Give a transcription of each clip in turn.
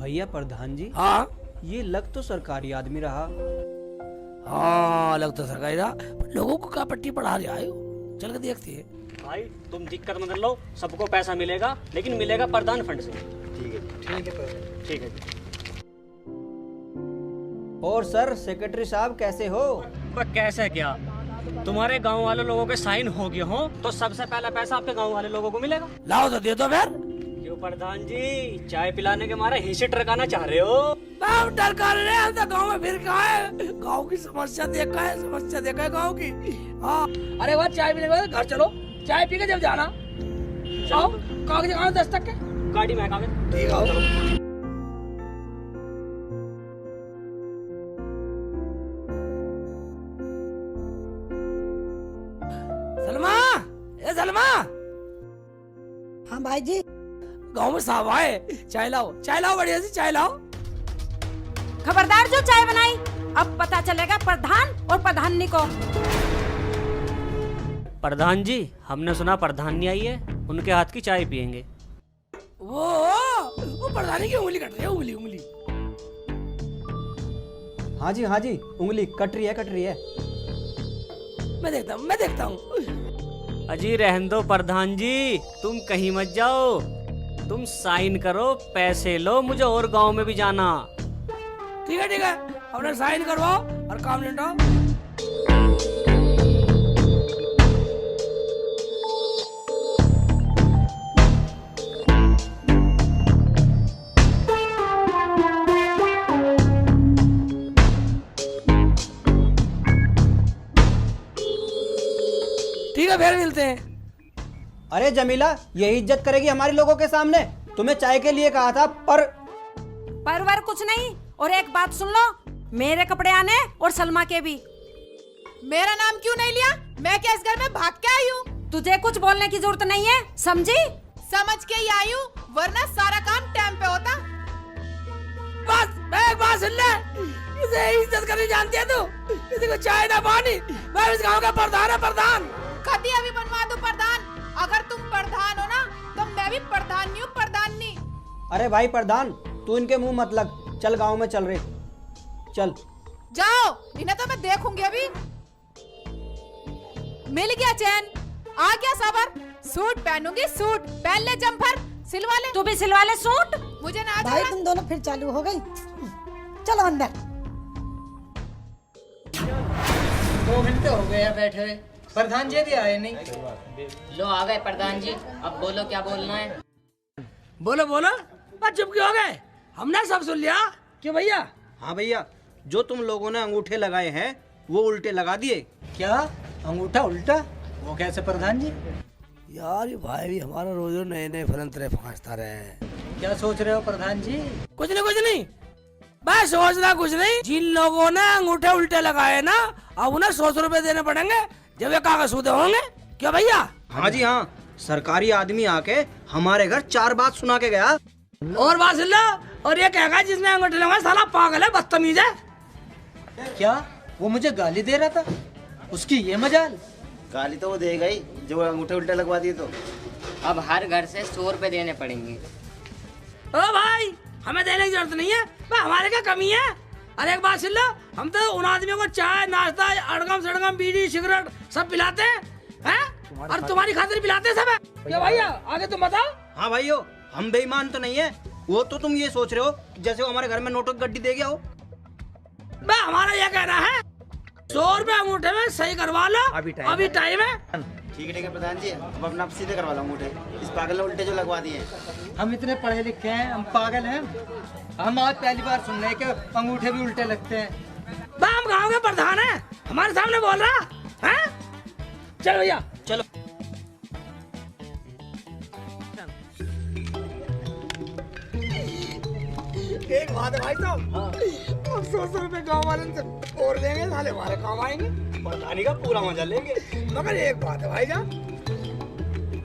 भैया प्रधान जी, हाँ ये लग तो सरकारी आदमी रहा। हाँ, लग तो सरकारी रहा, पर लोगों को क्या पट्टी पढ़ा रहा है? चल के देखते हैं। भाई तुम दिक्कत मत लो, सबको पैसा मिलेगा, लेकिन मिलेगा प्रधान फंड से। ठीक है ठीक है जी। और सर सेक्रेटरी साहब कैसे हो? पर कैसे क्या, तुम्हारे गांव वाले लोगों के साइन हो गए हो तो सबसे पहला पैसा आपके गांव वाले लोगों को मिलेगा। लाओ तो दे दो फिर। क्यों प्रधान जी, चाय पिलाने के मारे हिस्से टरकाना चाह रहे हो? हम टरका रहे हैं, हम तो गाँव में फिर कहाँ है? गाँव की समस्या देखा है, समस्या देखा है गाँव की। हाँ, अरे वह चाय पीने के बाद घर चलो, चाय पी के जब जाना। आओ, कागज कहाँ 10 तक के? गाड़ी में कागज। ठीक है। सलमा, ए सलमा। हाँ भाई जी। गाँव में साहब आए, चाय लाओ, चाय लाओ, बढ़िया सी चाय लाओ। खबरदार जो चाय बनाई, अब पता चलेगा प्रधान और प्रधानी को। प्रधान जी, हमने सुना प्रधानी आई है, उनके हाथ की चाय पियेंगे। वो प्रधानी की उंगली कट रही है, उंगली। हाँ जी, उंगली कट रही है। मैं देखता हूँ। अजी रहने दो प्रधान जी, तुम कहीं मत जाओ, तुम साइन करो, पैसे लो, मुझे और गांव में भी जाना। ठीक है, अपने साइन करवाओ और काम निपटाओ। ठीक है, फिर मिलते हैं। अरे जमीला, यही इज्जत करेगी हमारे लोगों के सामने? तुम्हें चाय के लिए कहा था, परवर कुछ नहीं। और एक बात सुन लो, मेरे कपड़े आने और सलमा के भी। मेरा नाम क्यों नहीं लिया? मैं क्या इस घर में भाग के आई हूँ? तुझे कुछ बोलने की जरूरत नहीं है, समझी? समझ के ही आई हूँ, वरना सारा काम टाइम पे होता। बस मैं एक बात सुन ले, इसे इज्जत करनी जानती है तू? किसी को चाय ना पानी, मैं इस गांव का प्रधान है, प्रधान। कभी अभी बनवा दो प्रधान। अगर तुम प्रधान हो ना, तो मैं भी प्रधान हूँ, प्रधानी। अरे भाई प्रधान, तू इनके मुंह मत लग, चल गांव में चल रहे, चल। जाओ, इन्हें तो मैं देखूंगी अभी। मिल गया चैन, आ गया सबर। सूट पहनूंगी, सूट पहन ले, जम्पर सिलवा ले। तू भी सिलवा ले सूट। मुझे ना भाई तुम दोनों फिर चालू हो गई। चलो अंदर। 2 घंटे हो गए हैं बैठे हुए, प्रधान जी भी आए नहीं। लो आ गए प्रधान जी, अब बोलो क्या बोलना है। बोलो बस चुप क्यों हो गए? हमने सब सुन लिया कि भैया। हाँ भैया, जो तुम लोगों ने अंगूठे लगाए हैं वो उल्टे लगा दिए। क्या अंगूठा उल्टा? वो कैसे प्रधान जी? यार ये भाई भी हमारा रोज नए फलंतरे फंसता रहे। क्या सोच रहे हो प्रधान जी? कुछ नहीं, मैं सोचना कुछ नहीं। जिन लोगों ने अंगूठे उल्टे लगाए ना, अब उन्हें 100 रुपए देने पड़ेंगे जब ये कागज सूदे होंगे। क्या भैया? हाँ जी हाँ, सरकारी आदमी आके हमारे घर 4 बात सुना के गया। और बात सुन लो, और ये कहेगा जिसने अंगूठे लगाए साला पागल है, बदतमीज है। क्या वो मुझे गाली दे रहा था? उसकी ये मजाल। गाली तो वो देगा ही जो अंगूठे उल्टे लगवा दिए तो। अब हर घर से 100 रुपए देने पड़ेंगे। ओ भाई, हमें देने की जरूरत नहीं है, हमारे क्या कमी है? अरे एक बात सुन लो, हम तो उन आदमियों को चाय नाश्ता अड़गम सड़गम बीड़ी सिगरेट सब पिलाते हैं, और तुम्हारी खातिर पिलाते हैं सब। क्या भैया आगे तुम बताओ। हाँ भाइयों, हम बेईमान तो नहीं है। वो तो तुम ये सोच रहे हो जैसे वो हमारे घर में नोटों की गड्डी दे गया हो। हमारा ये कहना है 100 रुपए अंगूठे में सही करवा लो, अभी टाइम है। ठीक है प्रधान जी, अब अपना सीधे करवा लो अंगूठे। इस पागल ने उल्टे जो लगवा दिए। हम इतने पढ़े लिखे हैं, हम पागल हैं? हम आज पहली बार सुन रहे हैं कि अंगूठे भी उल्टे लगते हैं। हम गाँव के प्रधान है, हमारे सामने बोल रहा है। चलो भैया चलो। एक बात है भाई साहब, अब 100 रुपए गाँव वाले से और देंगे, साले हमारे काम आएंगे, प्रधानी का पूरा मजा लेंगे। मगर एक बात है भाई साहब,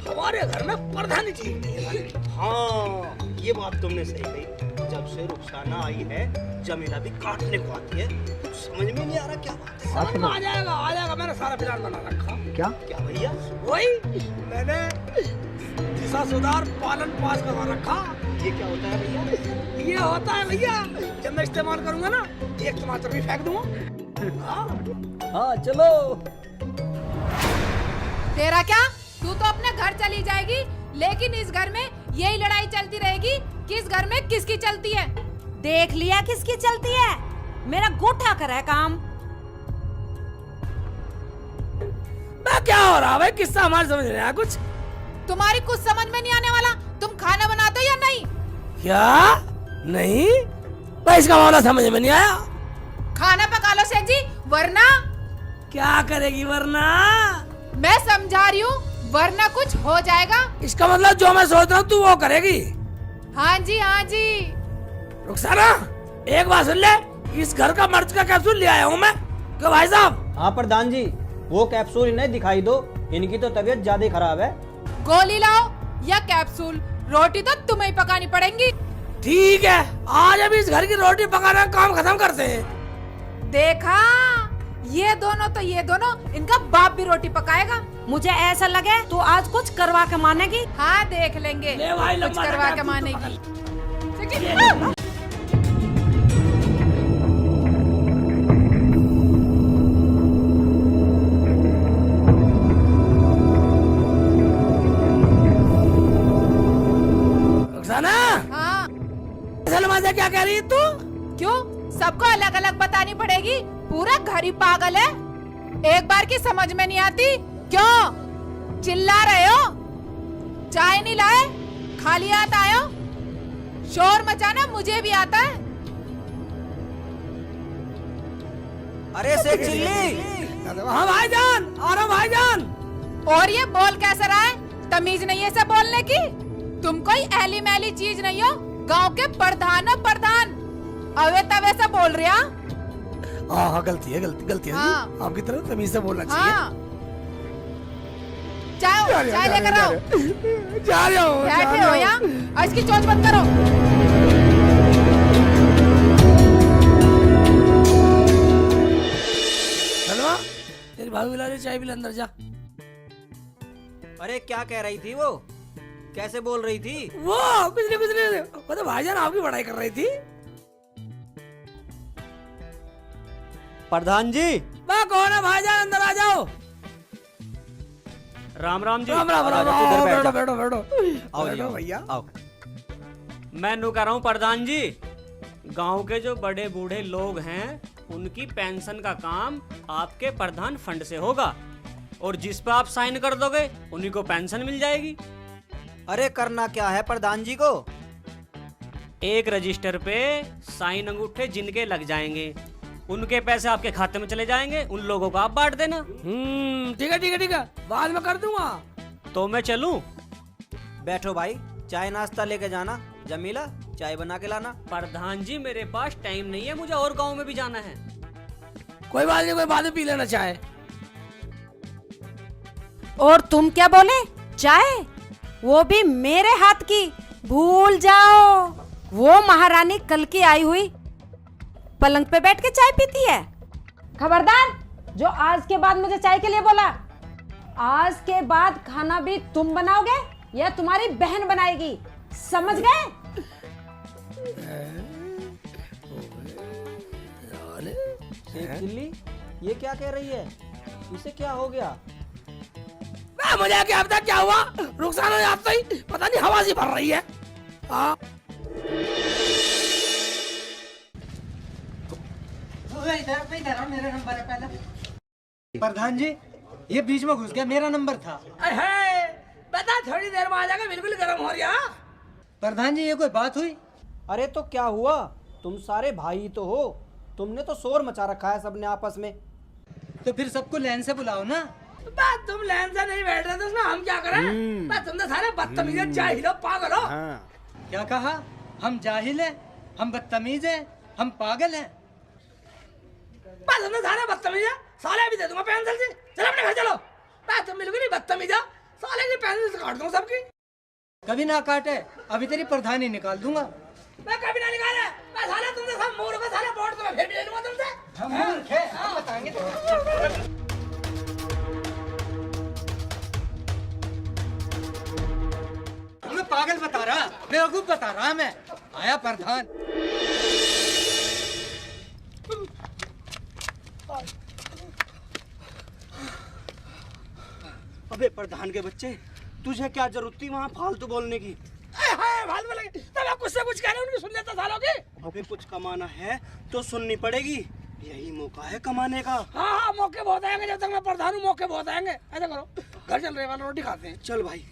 हमारे घर में प्रधानी चीज नहीं है साले। हाँ, ये बात तुमने सही कही। जब से रुखसाना आई है, जमीला भी काटने को आती है, कुछ समझ में नहीं आ रहा क्या बात है। समझ में आ जाएगा, मैंने सारा प्लान बना रखा। क्या भैया? वही मैंने दिशा सुधार पालन पास करवा रखा। ये क्या होता है भैया? ये होता है भैया, जब मैं इस्तेमाल करूंगा ना एक टमाटर भी फेंक दूंगा। हाँ चलो। तेरा क्या, तू तो अपने घर चली जाएगी, लेकिन इस घर में यही लड़ाई चलती रहेगी, किस घर में किसकी चलती है। देख लिया किसकी चलती है, मेरा गोठा कर है काम। बा क्या हो रहा है भाई, किस्सा हमारे समझ नहीं आया कुछ। तुम्हारी कुछ समझ में नहीं आने वाला। तुम खाना बनाते हो या नहीं? क्या नहीं भाई, इसका मामला समझ में नहीं आया। खाना पका लो सेठ जी, वरना क्या करेगी वरना? मैं समझा रही हूँ, वरना कुछ हो जाएगा। इसका मतलब जो मैं सोच रहा हूँ तू वो करेगी। हाँ जी हाँ जी। रुखसाना एक बात सुन ले, इस घर का मर्ज का कैप्सूल ले आया हूँ मैं। क्यों भाई साहब? हाँ प्रधान जी, वो कैप्सूल इन्हें दिखाई दो, इनकी तो तबीयत ज्यादा खराब है। गोली लाओ या कैप्सूल, रोटी तो तुम्हें ही पकानी पड़ेगी। ठीक है, आज अभी इस घर की रोटी पकाना काम खत्म करते हैं। देखा, ये दोनों इनका बाप भी रोटी पकाएगा। मुझे ऐसा लगे तो आज कुछ करवा के मानेगी। हाँ देख लेंगे ले भाई, कुछ लंबा करवा लगा के तू तो मानेगी। रुखसाना हाँ असल मजा क्या कह रही है तू? क्यों, सबको अलग अलग बतानी पड़ेगी? पूरा घर ही पागल है, एक बार की समझ में नहीं आती। क्यों चिल्ला रहे हो? चाय नहीं लाए, खाली हाथ आए हो? शोर मचाना मुझे भी आता है। अरे सेठ चिल्ली। हाँ भाईजान, आ रहा हूँ भाईजान। और ये बोल कैसे रहा है? तमीज नहीं है इसे बोलने की? तुम कोई ऐली मैली चीज नहीं हो, गांव के प्रधान हो प्रधान, अवे तवे से बोल रही है। हाँ गलती है, गलती है। हाँ। आपकी तरफ तमीज से बोलना चाहिए। हाँ चाय लेकर आओ। जा रहा हूँ। बैठे हो यहाँ, और इसकी चोंच बंद करो। सलमा तेरी भाभी बुला रही, चाय पिला, अंदर जा। अरे क्या कह रही थी वो, कैसे बोल रही थी? वो कुछ नहीं, वो तो भाईजान आपकी बड़ाई कर रही थी। प्रधान जी। वाह कौन है भाईजान, अंदर आ जाओ। राम राम जी। राम राम राम तू इधर बैठ जा। बैठो बैठो आओ जी, बैठो आओ, भैया। आओ। मैं नू कह रहा हूँ प्रधान जी, गांव के जो बड़े बूढ़े लोग हैं उनकी पेंशन का काम आपके प्रधान फंड से होगा, और जिस पे आप साइन कर दोगे उन्हीं को पेंशन मिल जाएगी। अरे करना क्या है प्रधान जी को? एक रजिस्टर पे साइन अंगूठे जिनके लग जाएंगे उनके पैसे आपके खाते में चले जाएंगे, उन लोगों को आप बांट देना। ठीक है, बाद में कर दूंगा। तो मैं चलूं? बैठो भाई, चाय नाश्ता लेके जाना। जमीला चाय बना के लाना। प्रधान जी मेरे पास टाइम नहीं है, मुझे और गांव में भी जाना है। कोई बात नहीं, कोई बाद में पी लेना चाय। और तुम क्या बोले? चाय, वो भी मेरे हाथ की? भूल जाओ, वो महारानी कल की आई हुई पलंग पे बैठ के चाय पीती है। खबरदार, जो आज के बाद मुझे चाय के लिए बोला, आज के बाद खाना भी तुम बनाओगे या तुम्हारी बहन बनाएगी, समझ गए? चिल्ली, ये क्या कह रही है? इसे क्या हो गया? मुझे क्या पता क्या हुआ, रुखसाना आता ही पता नहीं हवा सी भर रही है। हाँ इधर मेरा नंबर है पहले। प्रधान जी, ये बीच में घुस गया, मेरा नंबर था। बता, थोड़ी देर में आ जाएगा, बिल्कुल गर्म हो रहा। प्रधान जी, ये कोई बात हुई? अरे तो क्या हुआ, तुम सारे भाई तो हो, तुमने तो शोर मचा रखा है सबने आपस में, तो फिर सबको लाइन से बुलाओ ना। बात तुम लाइन से नहीं बैठ रहे थे उसमें हम क्या करें? बात तुम तो सारे बदतमीज जाहिल हो, पागल हो। क्या कहा? हम जाहिल हैं, हम बदतमीज हैं, हम पागल हैं? बात तुम तो सारे बदतमीज है, साले भी दे दूंगा पेंसिल से। चलो अपने घर चलो। बात तुम बिल्कुल ही बदतमीज है, साले की पेंसिल से काट दूंगा सबकी। कभी ना काटे, अभी तेरी प्रधानी निकाल दूंगा। मैं कभी ना निकाले, मैं साले तुमसे सब मूर्ख हो, साले वोट तुम्हें भेज दूंगा तुमसे। हम मूर्ख हैं, हम बताएंगे तुमको। तुम्हें पागल बता रहा। बेवकूफ बता रहा मैं। आया प्रधान। अबे प्रधान के बच्चे, तुझे क्या जरूरत थी वहाँ फालतू बोलने की? फालतू लगे तब आप कुछ से कुछ कह रहे उनकी सुन लेता सालों की। अबे कुछ कमाना है तो सुननी पड़ेगी, यही मौका है कमाने का। हाँ हाँ, मौके बहुत आएंगे, जब तक मैं प्रधान हूँ मौके बहुत आएंगे। ऐसा करो, घर चल रहे वाला रोटी खाते हैं। चल भाई।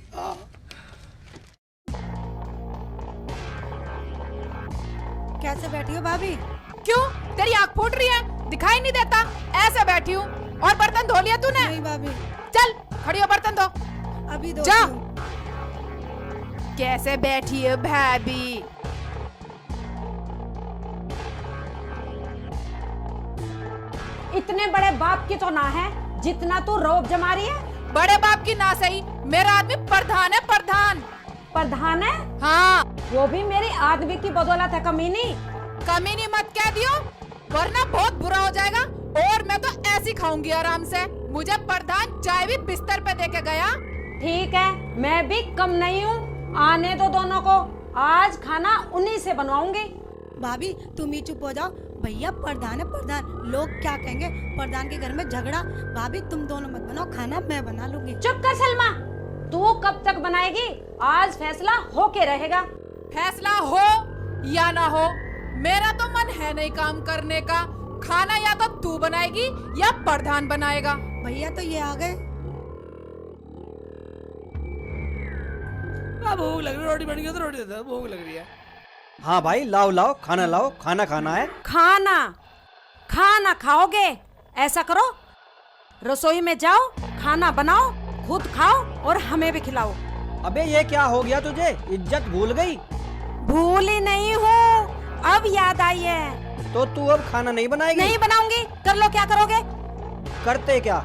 कैसे बैठी हो भाभी? क्यों, तेरी आँख फूट रही है? दिखाई नहीं देता? ऐसे बैठी हूँ। और बर्तन धो लिया तूने? नहीं भाभी, चल खड़ी हो, बर्तन धो। अभी दो। जा। कैसे बैठी है भाभी? इतने बड़े बाप की तो ना है जितना तू रौब जमा रही है। बड़े बाप की ना सही, मेरा आदमी प्रधान है, प्रधान। प्रधान है? हाँ। वो भी मेरी आदमी की बदौलत है कमीनी। कमीनी मत कह दियो, वरना बहुत बुरा हो जाएगा। और मैं तो ऐसी खाऊंगी आराम से। मुझे प्रधान चाय भी बिस्तर पे देके गया। ठीक है, मैं भी कम नहीं हूँ। आने दो दोनों को, आज खाना उन्हीं से बनवाऊंगी। भाभी तुम ही चुप हो जाओ। भैया प्रधान है प्रधान, लोग क्या कहेंगे? प्रधान के घर में झगड़ा। भाभी तुम दोनों मत बनाओ, खाना मैं बना लूंगी। चुप कर सलमा, तू कब तक बनाएगी? आज फैसला होके रहेगा। फैसला हो या ना हो, मेरा तो मन है नहीं काम करने का। खाना या तो तू बनाएगी या प्रधान बनाएगा। भैया तो ये आ गए। भूख लग रही है, रोटी बन गई तो रोटी देता, भूख लग रही है। हाँ भाई, लाओ लाओ, खाना लाओ। खाना खाना है। खाना खाना खाओगे? ऐसा करो, रसोई में जाओ, खाना बनाओ, खुद खाओ और हमें भी खिलाओ। अबे ये क्या हो गया तुझे? इज्जत भूल गई? भूली नहीं हूँ, अब याद आई है। तो तू अब खाना नहीं बनाएगी? नहीं बनाऊंगी। कर लो, क्या करोगे? करते क्या,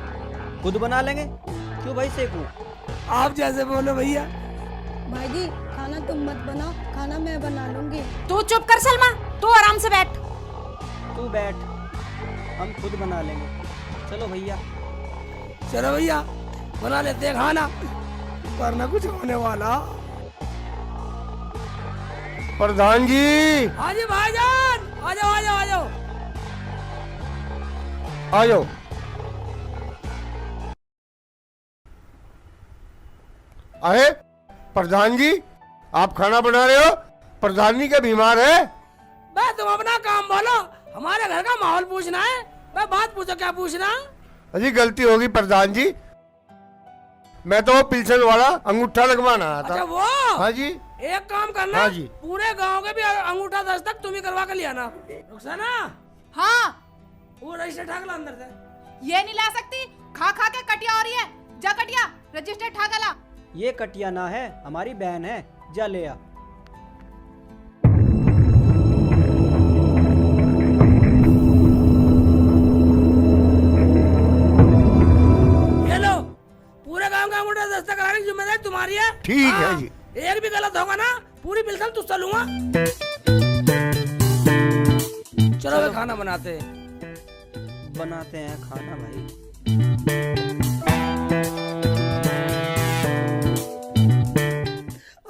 खुद बना लेंगे। क्यों भाई सेकू? आप जैसे बोलो भैया। भाई जी खाना तुम मत बनाओ, खाना मैं बना लूंगी। तू चुप कर सलमा, तू आराम से बैठ। तू बैठ, हम खुद बना लेंगे। चलो भैया। चलो भैया, बना लेते हैं खाना, वरना कुछ होने वाला। प्रधान जी। हाँ जी भाईजान, आ जाओ आ जाओ आ जाओ। आ जाओ। अरे प्रधान जी, आप खाना बना रहे हो? प्रधान जी क्या बीमार है? बस तुम अपना काम बोलो, हमारे घर का माहौल पूछना है। मैं बात पूछो, क्या पूछना? अजी गलती होगी प्रधान जी, मैं तो पिल्सन वाला अंगूठा लगवाना आया था। अच्छा वो? हाँ जी। एक काम करना, हाँ जी। पूरे गांव के भी अंगूठा दस्तक तुम ही करवा के लिया ना। रुखसाना, हाँ। वो रजिस्टर ठाक ला अंदर से। ये नहीं ला सकती, खा खा के कटिया हो रही है। जा कटिया, रजिस्टर ठाका ला। ये कटिया ना है, हमारी बहन है। जा ले आ। ये लो, पूरे गांव का अंगूठा दस्तक कराने की जिम्मेदारी तुम्हारी है। ठीक है हाँ, जी। एक भी गलत होगा ना, पूरी पिल्सन तुझसे लूंगा। चलो वे खाना बनाते हैं। बनाते हैं खाना भाई।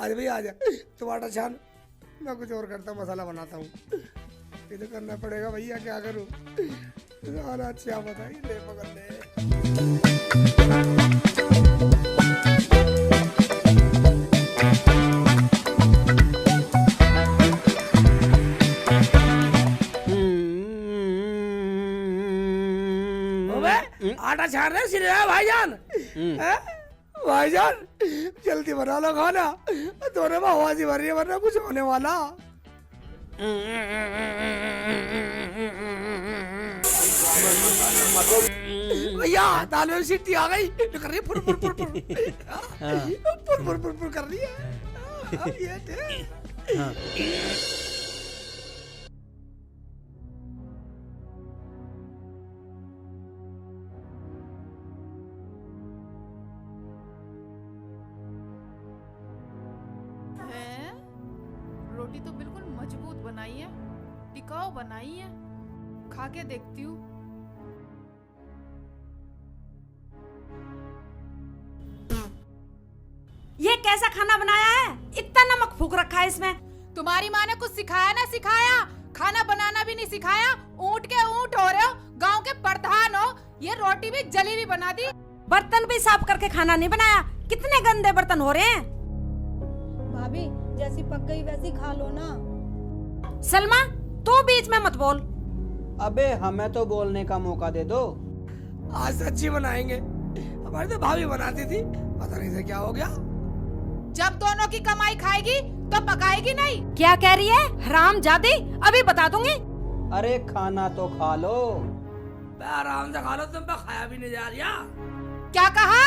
आज भैया आजा, टमाटर छान, मैं कुछ और करता, मसाला बनाता हूँ। ये तो करना पड़ेगा भैया, क्या करूँ? अच्छा बताइए, ले पकड़ ले। आटा छान रहे सिरे भाईजान। हैं? भाईजान जल्दी बना लो खाना, दोनों में आवाज भर रही है, वरना कुछ होने वाला। भैया दाल में सीटी आ गई, कर रही है फुर फुर फुर फुर फुर फुर फुर फुर कर रही है। ये थे। रोटी तो बिल्कुल मजबूत बनाई है, टिकाऊ बनाई है। खा के देखती हूँ। ये कैसा खाना बनाया है? इतना नमक फूक रखा है इसमें। तुम्हारी माँ ने कुछ सिखाया ना सिखाया, खाना बनाना भी नहीं सिखाया। ऊँट के ऊँट हो रहे हो, गांव के प्रधान हो, ये रोटी भी जली भी बना दी। बर्तन भी साफ करके खाना नहीं बनाया, कितने गंदे बर्तन हो रहे हैं। भाभी जैसी पक गई वैसी खा लो ना। सलमा तू बीच में मत बोल। अबे हमें तो बोलने का मौका दे दो। आज से अच्छी बनाएंगे, हमारी तो भाभी बनाती थी, पता नहीं से क्या हो गया। जब दोनों की कमाई खाएगी तो पकाएगी नहीं। क्या कह रही है हरामजादी, अभी बता दूंगी। अरे खाना तो खा लो। बे आराम से खा लो, तुम पे खाया भी नहीं जा रहा। क्या कहा?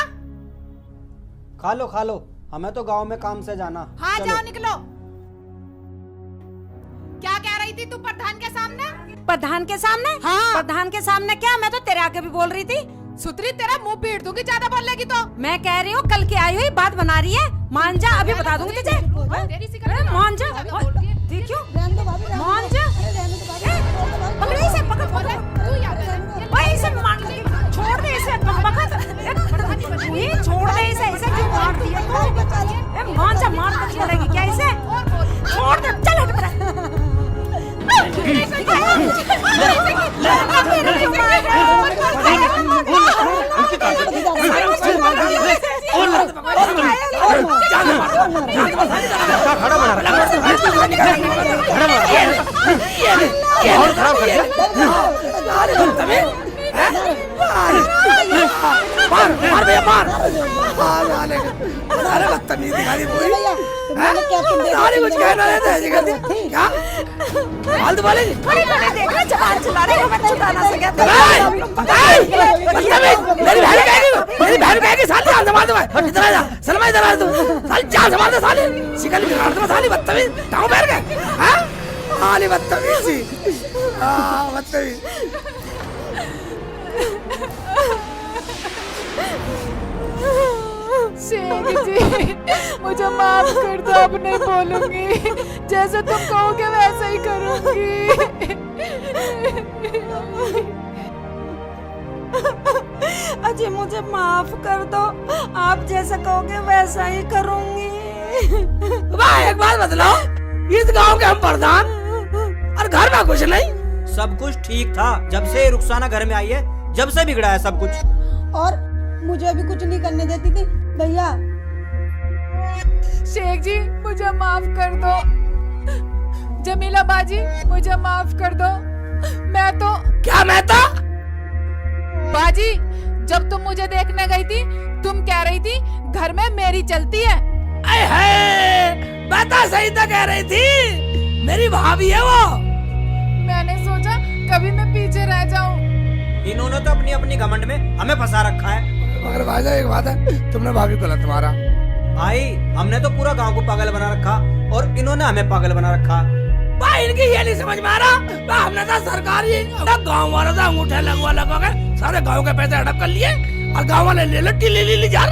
खा लो, हमें तो गांव में काम से जाना। हाँ चलो। जाओ निकलो। क्या कह रही थी तू प्रधान के सामने? प्रधान के सामने? हाँ। प्रधान के सामने क्या, मैं तो तेरे आगे भी बोल रही थी। सुतरी तेरा मुंह पीट दूंगी ज्यादा बोलेगी तो। मैं कह रही हूँ कल की आई हुई बात बना रही है, मान जा, अभी बता दूंगी तुझे। तेरी सी अरे मान जा, देखियो मान जा। पकड़ इसे, पकड़ भाई इसे मान, छोड़ दे इसे, छोड़ दे इसे, इसे क्यों मार दिया तू? मान जा, मार तो छोड़ेगी क्या इसे? छोड़ दे, चल हट पड़ा। अरे बदतमीज दिखा दी पूरी। कुछ कहना रहता है क्या? फालतू बोलेगी। देख रहे जबान चला रहे हो, मैं छुड़ा ना सके। मेरी बहन कहेगी साली जान संभाल दो, इधर आ जा सलमा, इधर आ तू, साली जान संभाल दे, साली शिकल बिगाड़ दो, साली बदतमीज टांग पैर के, हाँ साली बदतमीजी, हाँ बदतमीज। शेख जी मुझे माफ कर दो, अब नहीं बोलूंगी, जैसे तुम कहोगे वैसा ही करूंगी। अजय मुझे माफ कर दो, आप जैसा कहोगे वैसा ही करूंगी। भाई एक बात बतलाओ, इस गांव के हम प्रधान और घर में कुछ नहीं। सब कुछ ठीक था जब से रुखसाना घर में आई है, जब से बिगड़ा है सब कुछ। और मुझे भी कुछ नहीं करने देती थी भैया। शेख जी मुझे माफ कर दो, जमीला बाजी मुझे माफ कर दो। मैं तो क्या मैं तो बाजी, जब तुम मुझे देखने गई थी तुम कह रही थी घर में मेरी चलती है। बता, सही तो कह रही थी, मेरी भाभी है वो। मैंने सोचा कभी मैं पीछे रह जाऊं। इन्होंने तो अपनी अपनी घमंड में हमें फंसा रखा है। मगर भाईजा एक बात है, तुमने भाभी को गलत मारा। भाई हमने तो पूरा गांव को पागल बना रखा और इन्होंने हमें पागल बना रखा। भाई इनकी ये नहीं समझ में आ रहा, हमने तो सरकारी गाँव वालों से अंगूठे लगवा के सारे गाँव के पैसे हड़प कर लिए और गाँव वाले ले लो टीली झर।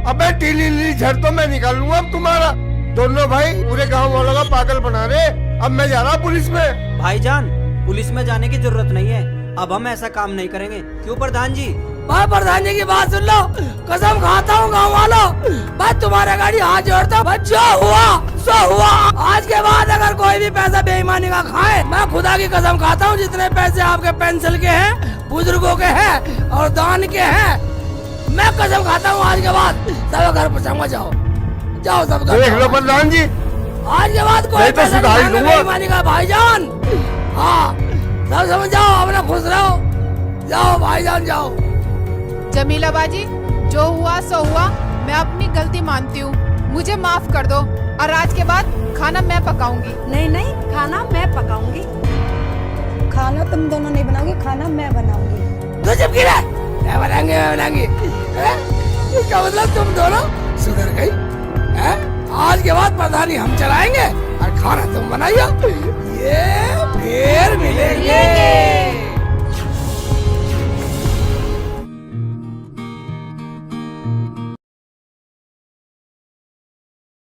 अबे टीली झर तो मैं निकाल लूंगा अब तुम्हारा। दोनों भाई पूरे गांव वालों का पागल बना रहे। अब मैं जा रहा पुलिस में। भाईजान पुलिस में जाने की जरूरत नहीं है, अब हम ऐसा काम नहीं करेंगे। क्यों प्रधान जी? भाई प्रधान जी की बात सुन लो, कसम खाता हूँ गाँव वालों, भाई तुम्हारे गाड़ी हाथ जोड़ता हूँ, जो हुआ सो हुआ। आज के बाद अगर कोई भी पैसा बेईमानी का खाए, मैं खुदा की कसम खाता हूँ, जितने पैसे आपके पेंसिल के हैं, बुजुर्गों के हैं और दान के हैं, मैं कसम खाता हूँ आज के बाद सब घर पहुँचाऊंगा। जाओ जाओ सब देख लो प्रधान जी, आज के बाद कोई पैसा बेईमानी का भाईजान। हाँ सब समझ जाओ, अपना खुश रहो, जाओ भाईजान जाओ। जमीला बाजी जो हुआ सो हुआ, मैं अपनी गलती मानती हूँ, मुझे माफ कर दो और आज के बाद खाना मैं पकाऊंगी। नहीं नहीं, खाना मैं पकाऊंगी। खाना तुम दोनों नहीं बनाओगे, खाना मैं बनाऊंगी। तो जब गिरा मैं बनाएंगे इसका मतलब तुम दोनों सुधर गई है? आज के बाद प्रधानी हम चलाएंगे और खाना तुम बनाइए, ये फिर मिलेंगे।